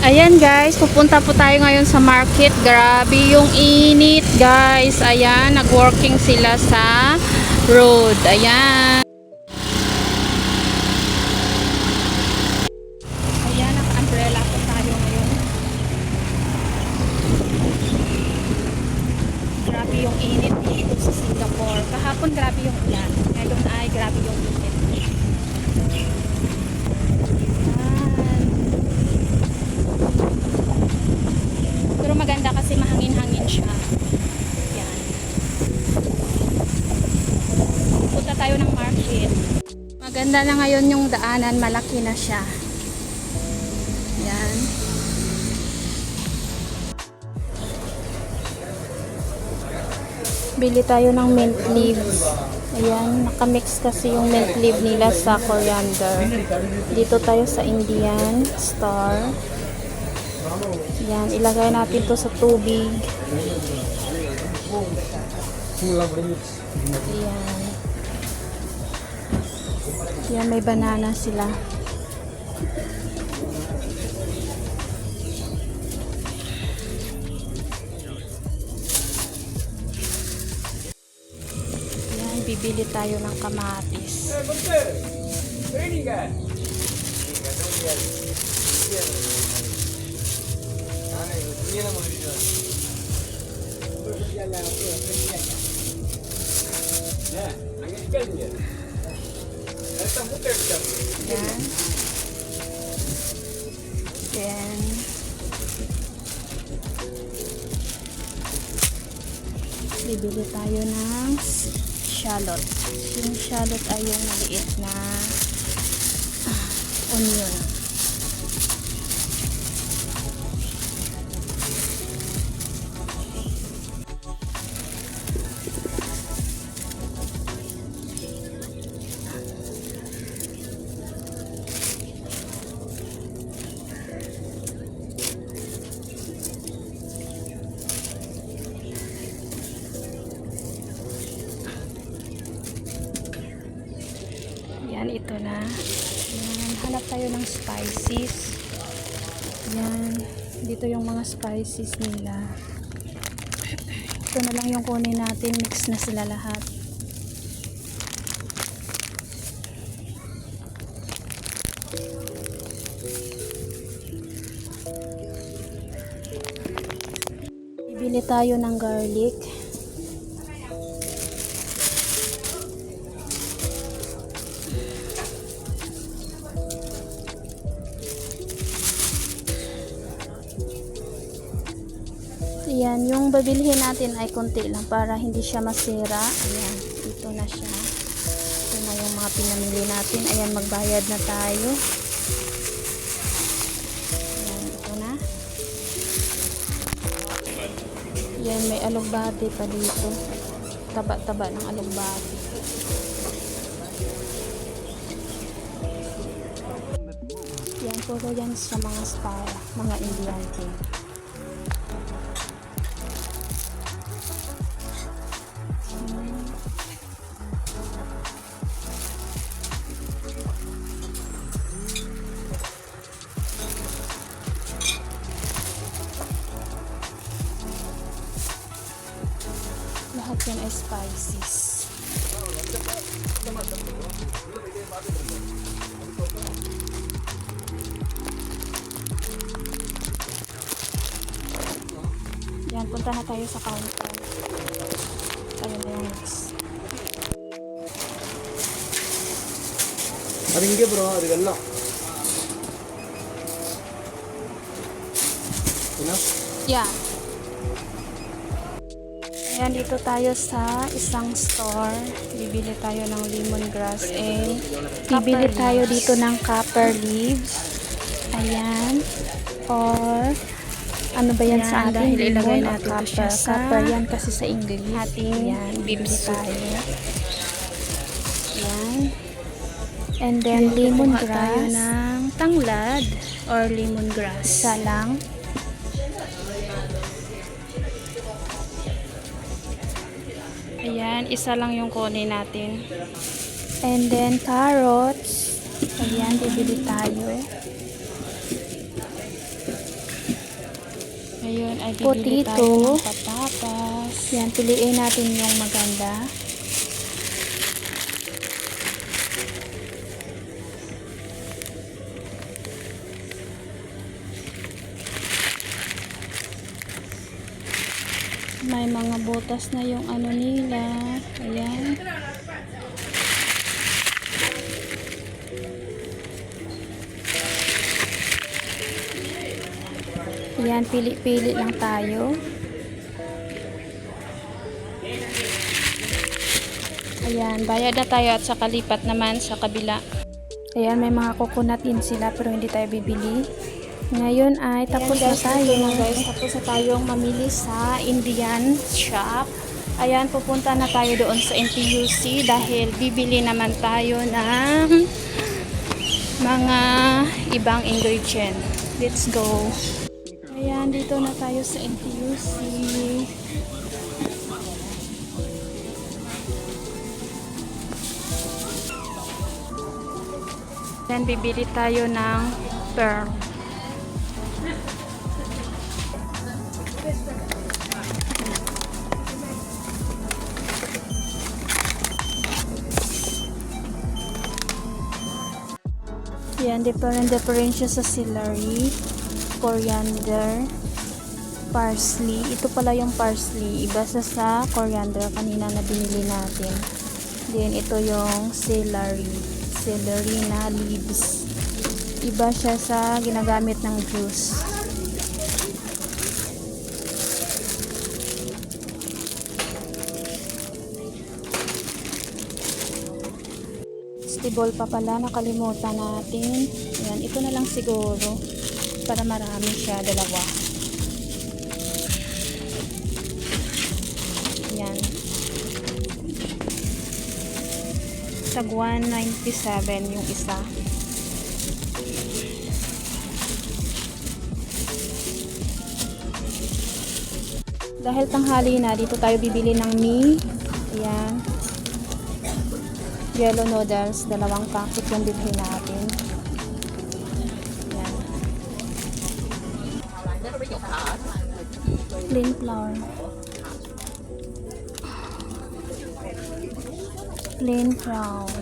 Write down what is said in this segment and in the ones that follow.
Ayan guys, pupunta po tayo ngayon sa market. Grabe yung init guys. Ayan, nag-working sila sa road. Ayan. Ayan, naka-umbrella po tayo ngayon. Grabe yung init dito sa Singapore. Kahapon grabe yung ulan. Ngayon ay grabe yung init. Pero maganda kasi mahangin-hangin siya. Yan. Punta tayo ng market. Maganda na ngayon yung daanan. Malaki na siya. Yan. Bili tayo ng mint leaves. Ayan. Nakamix kasi yung mint leaf nila sa coriander. Dito tayo sa Indian store. Yan, ilagay natin to sa tubig. Yan. Yan, may banana sila. Yan, bibili tayo ng kamatis. Yan. Then, bibili tayo ng shallot. Yung shallot ay yung maliit na onion. Yan, ito na. Yan, hanap tayo ng spices. Yan, dito yung mga spices nila. Ito na lang yung kunin natin. Mix na sila lahat. Bibili tayo ng garlic. Ayan, yung babilhin natin ay konti lang para hindi siya masira. Ayan, ito na siya. Ito na yung mga pinamili natin. Ayan, magbayad na tayo. Ayan, ito na. Ayan, may alugbati pa dito. Taba-taba ng alugbati. Ayan, puro yan sa mga star, mga Indian tea. Lahat yan ay spices. Yan, punta na tayo sa counter. Tayo na yung mix. Adinge bro, adikalla. Enough? Yeah. Ayan, dito tayo sa isang store. Bibili tayo ng lemongrass and bibili tayo dito ng copper leaves. Ayan. Or ano ba yan sa atin? Dahil ilagay Lemon or natin copper. siya sa Copper yan kasi sa English. ating Ayan, bibili beef soup. tayo. Ayan. And then Kuha tayo lemongrass. ng tanglad or lemongrass. Isa lang. Ayan, isa lang yung kunin natin. And then carrots. Ayan, bibili tayo. Ngayon ay bibili Potato. tayo ng patatas. Yan, piliin natin yung maganda. May mga butas na yung ano nila. Ayan. Yan, pili-pili lang tayo. Ayan, bayad na tayo at saka lipat naman sa kabila. Ayan, may mga coconut din sila pero hindi tayo bibili. Ngayon ay tapos na tayo. Ito na guys, tapos na tayong mamili sa Indian shop. Ayan, pupunta na tayo doon sa NTUC dahil bibili naman tayo ng mga ibang ingredient. Let's go. Ayan, dito na tayo sa NTUC. Then bibili tayo ng pearl. Yan, different siya sa celery, coriander, parsley. Ito pala yung parsley. Iba sa coriander kanina na binili natin. Then, ito yung celery. Celery na leaves. Iba siya sa ginagamit ng juice. Vegetable pa pala, nakalimutan natin. Ayan, ito na lang siguro para marami siya, dalawa. Ayan. Tag 197 yung isa. Dahil tanghali na, dito tayo bibili ng mee. Ayan. Yellow noodles, 2 packet yung bibili natin. Yan. Plain flour. Plain flour.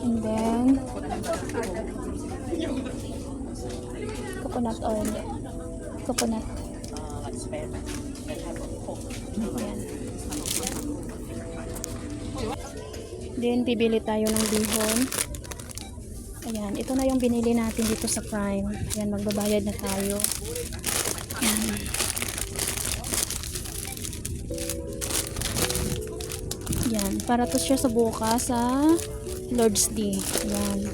And then coconut oil. Coconut. Yan. Then, bibili tayo ng bihon. Ayan, ito na yung binili natin dito sa Prime. Ayan, magbabayad na tayo. Ayan. Ayan, para to siya sa bukas sa Lord's Day. Ayan.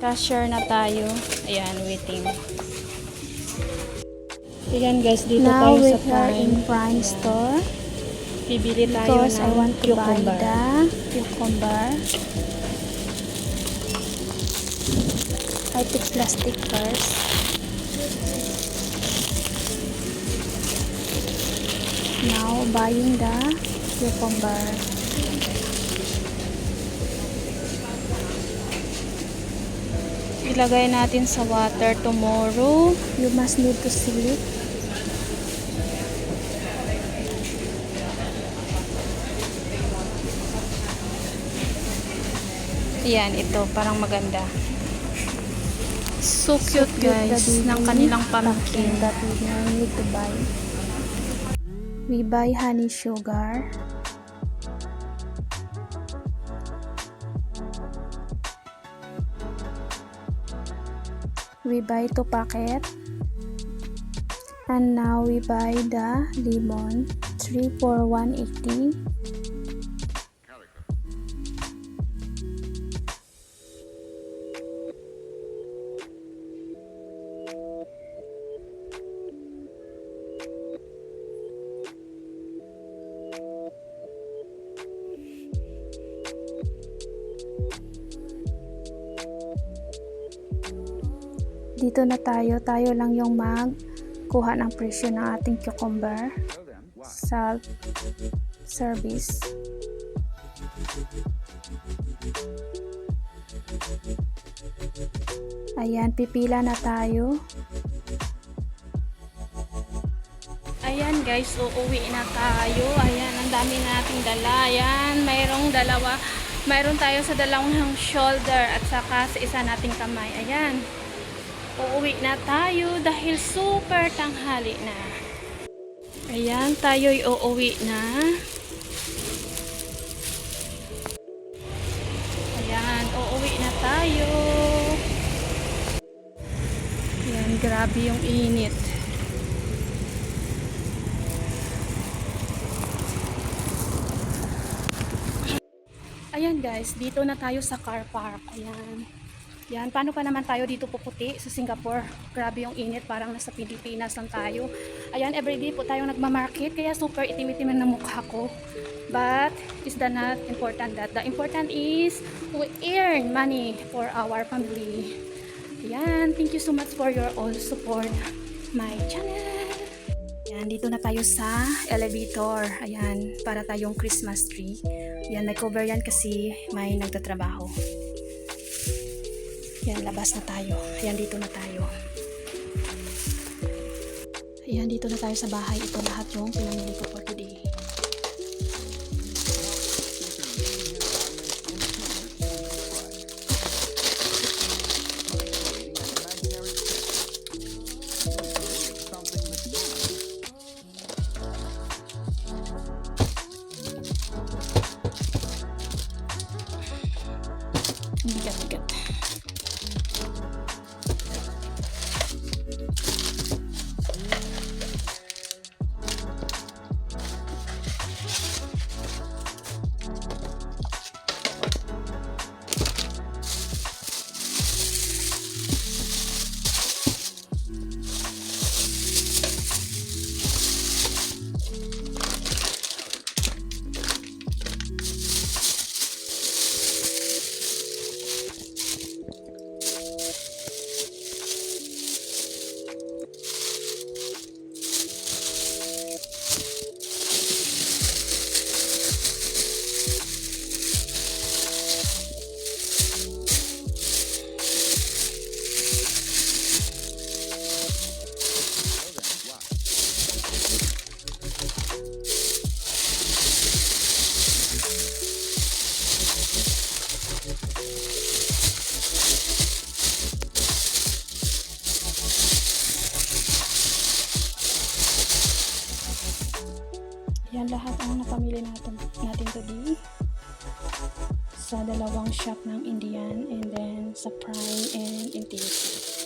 Cashier na tayo. Ayan, waiting. Ayan guys, dito Now tayo we sa are Prime. in Prime store. Bibili tayo Because ng I want to buy cucumber. the cucumber. I pick plastic first. Now buying the cucumber. Ilagay natin sa water tomorrow. You must need to seal it. Ayan, ito. Parang maganda. So cute So cute guys the ng baby kanilang pumpkin. that we need to buy. We buy honey sugar. We buy 2 packet. And now we buy the lemon 3 for 180. Dito na tayo lang yung magkuha ng presyo ng ating cucumber. Self service. Ayan, pipila na tayo. Ayan guys, uuwi na tayo. Ayan, ang dami nating dala. Ayan, mayroon tayo sa dalawang shoulder at saka sa isa nating kamay. Ayan, uuwi na tayo dahil super tanghali na. Ayan, tayo'y uuwi na. Ayan, uuwi na tayo. Ayan, grabe yung init. Ayan guys, dito na tayo sa car park. Ayan. Yan, paano pa naman tayo dito puputi sa Singapore? Grabe yung init, parang nasa Pilipinas lang tayo. Ayan, everyday po tayong nagmamarket, kaya super itim-itim na mukha ko. But, is that not important that? The important is, we earn money for our family. Ayan, thank you so much for your all support my channel. Ayan, dito na tayo sa elevator. Ayan, para tayong Christmas tree. Ayan, nag-cover yan kasi may nagtatrabaho. Ayan, labas na tayo. Ayan, dito na tayo. Ayan, dito na tayo sa bahay. Ito lahat yung pinamili ko for today. Bigat-bigat. Yan lahat ang napamili natin today sa dalawang shop ng Indian and then sa Prime and Intuitive.